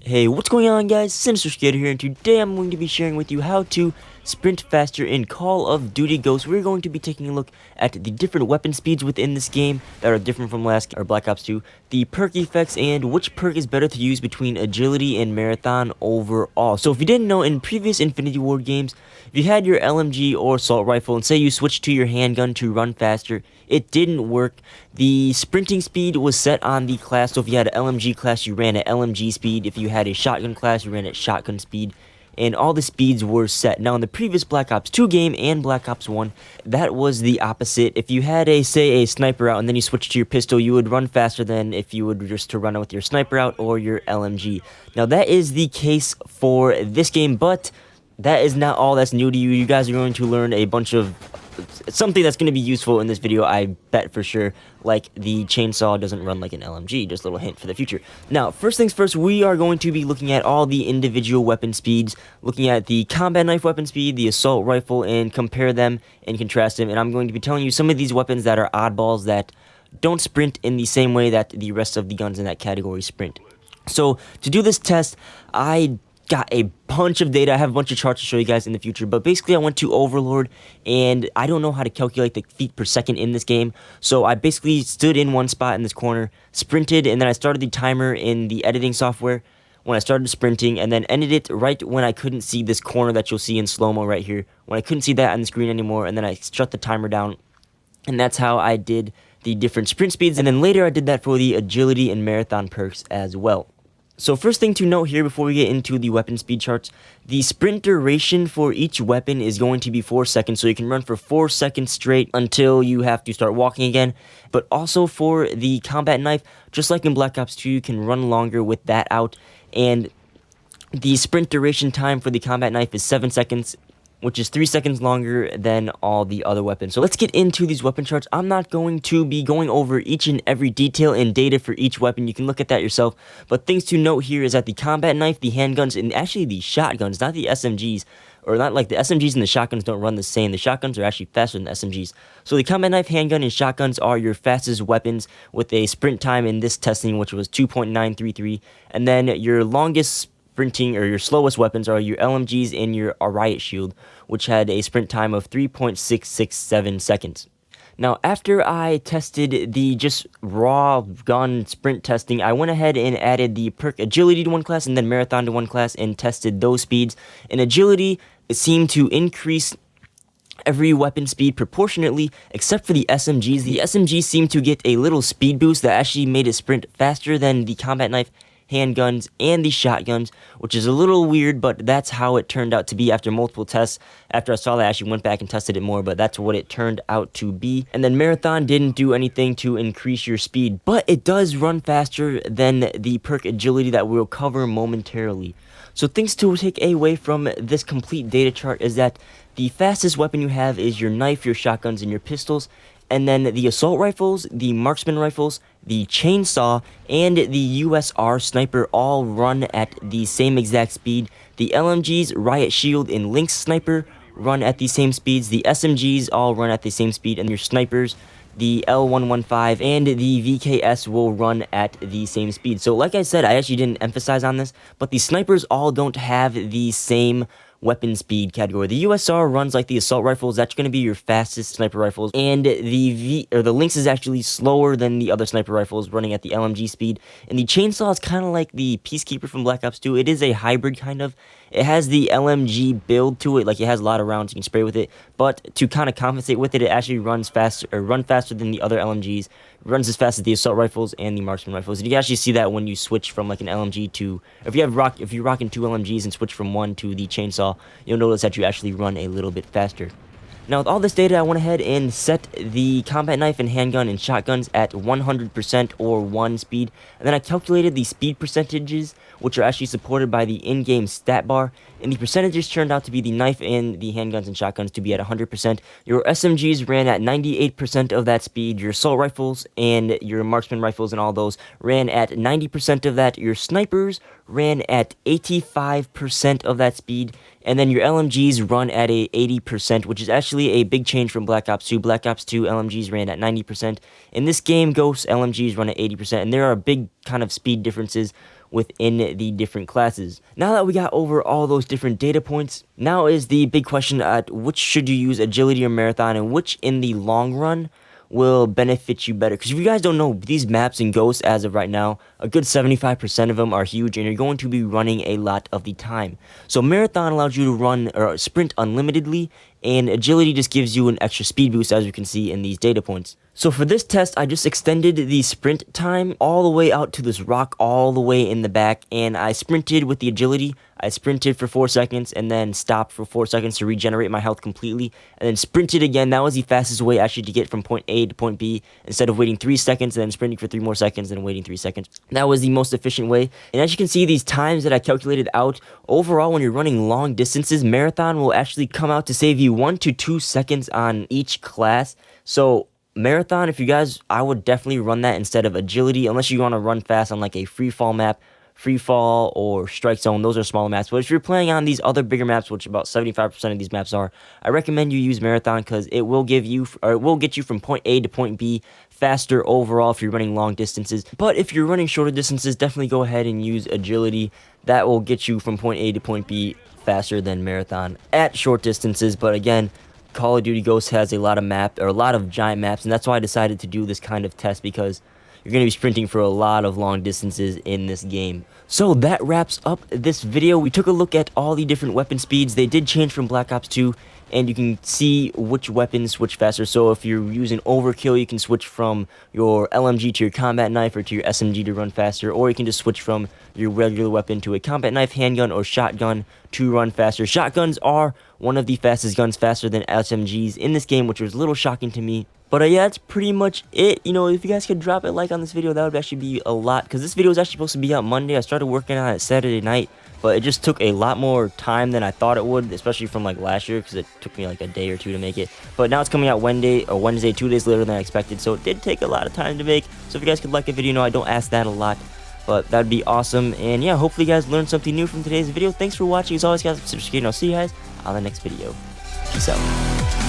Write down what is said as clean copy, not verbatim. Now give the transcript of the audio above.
Hey, what's going on, guys? Sinister Skater here, and today I'm going to be sharing with you how to sprint faster in Call of Duty Ghosts. We're going to be taking a look at the different weapon speeds within this game that are different from Black Ops 2, the perk effects, and which perk is better to use between agility and marathon overall. So if you didn't know, in previous Infinity Ward games, if you had your LMG or assault rifle and say you switched to your handgun to run faster, it didn't work. The sprinting speed was set on the class, so if you had an LMG class, you ran at LMG speed. If you had a shotgun class, you ran at shotgun speed. And all the speeds were set. Now, in the previous Black Ops 2 game and Black Ops 1, that was the opposite. If you had a sniper out and then you switched to your pistol, you would run faster than if you would just to run out with your sniper out or your LMG. Now, that is the case for this game, but that is not all that's new to you. You guys are going to learn a bunch of something that's going to be useful in this video, I bet for sure, like the chainsaw doesn't run like an LMG, just a little hint for the future. Now, first things first, we are going to be looking at all the individual weapon speeds, looking at the combat knife weapon speed, the assault rifle, and compare them and contrast them, and I'm going to be telling you some of these weapons that are oddballs that don't sprint in the same way that the rest of the guns in that category sprint. So, to do this test, I got a bunch of data. I have a bunch of charts to show you guys in the future, but basically I went to Overlord, and I don't know how to calculate the feet per second in this game, so I basically stood in one spot in this corner, sprinted, and then I started the timer in the editing software when I started sprinting, and then ended it right when I couldn't see this corner that you'll see in slow-mo right here, when I couldn't see that on the screen anymore, and then I shut the timer down, and that's how I did the different sprint speeds, and then later I did that for the agility and marathon perks as well. So first thing to note here before we get into the weapon speed charts, the sprint duration for each weapon is going to be 4 seconds, so you can run for 4 seconds straight until you have to start walking again. But also for the combat knife, just like in Black Ops 2, you can run longer with that out, and the sprint duration time for the combat knife is 7 seconds, which is 3 seconds longer than all the other weapons. So let's get into these weapon charts. I'm not going to be going over each and every detail and data for each weapon. You can look at that yourself. But things to note here is that the combat knife, the handguns, and actually the shotguns, not the SMGs, or not like the SMGs and the shotguns don't run the same. The shotguns are actually faster than the SMGs. So the combat knife, handgun, and shotguns are your fastest weapons with a sprint time in this testing, which was 2.933. And then your longest sprinting or your slowest weapons are your LMGs and your riot shield, which had a sprint time of 3.667 seconds. Now, after I tested the just raw gun sprint testing, I went ahead and added the perk agility to one class and then marathon to one class and tested those speeds. And agility, it seemed to increase every weapon speed proportionately, except for the SMGs. The SMGs seemed to get a little speed boost that actually made it sprint faster than the combat knife, handguns, and the shotguns, which is a little weird, but that's how it turned out to be after multiple tests. After I saw that, I actually went back and tested it more, but that's what it turned out to be. And then marathon didn't do anything to increase your speed, but it does run faster than the perk agility that we'll cover momentarily. So things to take away from this complete data chart is that the fastest weapon you have is your knife, your shotguns, and your pistols. And then the assault rifles, the marksman rifles, the chainsaw, and the USR sniper all run at the same exact speed. The LMGs, riot shield, and lynx sniper run at the same speeds. The SMGs all run at the same speed, and your snipers, the L115 and the VKS will run at the same speed. So like I said, I actually didn't emphasize on this, but the snipers all don't have the same weapon speed category. The USR runs like the assault rifles. That's going to be your fastest sniper rifles, and the Lynx is actually slower than the other sniper rifles, running at the LMG speed. And the chainsaw is kind of like the Peacekeeper from Black Ops 2. It is a hybrid kind of. It has the LMG build to it, like it has a lot of rounds you can spray with it, but to kind of compensate with it, it actually runs faster than the other LMGs. It runs as fast as the assault rifles and the marksman rifles. And you can actually see that when you switch from like an LMG to, if you're rocking two LMGs and switch from one to the chainsaw, you'll notice that you actually run a little bit faster. Now, with all this data, I went ahead and set the combat knife and handgun and shotguns at 100% or 1 speed, and then I calculated the speed percentages, which are actually supported by the in-game stat bar, and the percentages turned out to be the knife and the handguns and shotguns to be at 100%. Your SMGs ran at 98% of that speed, your assault rifles and your marksman rifles and all those ran at 90% of that, your snipers ran at 85% of that speed, and then your LMGs run at a 80%, which is actually a big change from Black Ops 2. Black Ops 2 LMGs ran at 90%. In this game, Ghost LMGs run at 80%, and there are big kind of speed differences within the different classes. Now that we got over all those different data points, now is the big question at which should you use agility or marathon, and which in the long run will benefit you better. Because if you guys don't know, these maps in Ghost as of right now, a good 75% of them are huge, and you're going to be running a lot of the time. So marathon allows you to run or sprint unlimitedly, and agility just gives you an extra speed boost, as you can see in these data points. So for this test, I just extended the sprint time all the way out to this rock all the way in the back, and I sprinted with the agility. I sprinted for 4 seconds and then stopped for 4 seconds to regenerate my health completely, and then sprinted again. That was the fastest way actually to get from point A to point B, instead of waiting 3 seconds and then sprinting for 3 more seconds and waiting 3 seconds. That was the most efficient way. And as you can see, these times that I calculated out, overall when you're running long distances, marathon will actually come out to save you 1 to 2 seconds on each class. So marathon, if you guys, I would definitely run that instead of agility, unless you want to run fast on like a free fall map. Free fall or strike zone, those are smaller maps. But if you're playing on these other bigger maps, which about 75% of these maps are, I recommend you use marathon, because it will give you, or it will get you from point A to point B faster overall if you're running long distances. But if you're running shorter distances, definitely go ahead and use agility. That will get you from point A to point B faster than marathon at short distances. But again, Call of Duty Ghosts has a lot of giant maps, and that's why I decided to do this kind of test, because you're going to be sprinting for a lot of long distances in this game. So that wraps up this video. We took a look at all the different weapon speeds. They did change from Black Ops 2, and you can see which weapons switch faster. So if you're using overkill, you can switch from your LMG to your combat knife, or to your SMG to run faster, or you can just switch from your regular weapon to a combat knife, handgun, or shotgun to run faster. Shotguns are one of the fastest guns, faster than SMGs in this game, which was a little shocking to me. But yeah, that's pretty much it. You know, if you guys could drop a like on this video, that would actually be a lot, because this video was actually supposed to be out Monday. I started working on it Saturday night, but it just took a lot more time than I thought it would, especially from like last year, because it took me like a day or two to make it. But now it's coming out Wednesday, 2 days later than I expected, so it did take a lot of time to make. So if you guys could like a video, I don't ask that a lot, but that'd be awesome. And yeah, hopefully you guys learned something new from today's video. Thanks for watching. As always, guys, subscribe, and I'll see you guys on the next video. Peace out.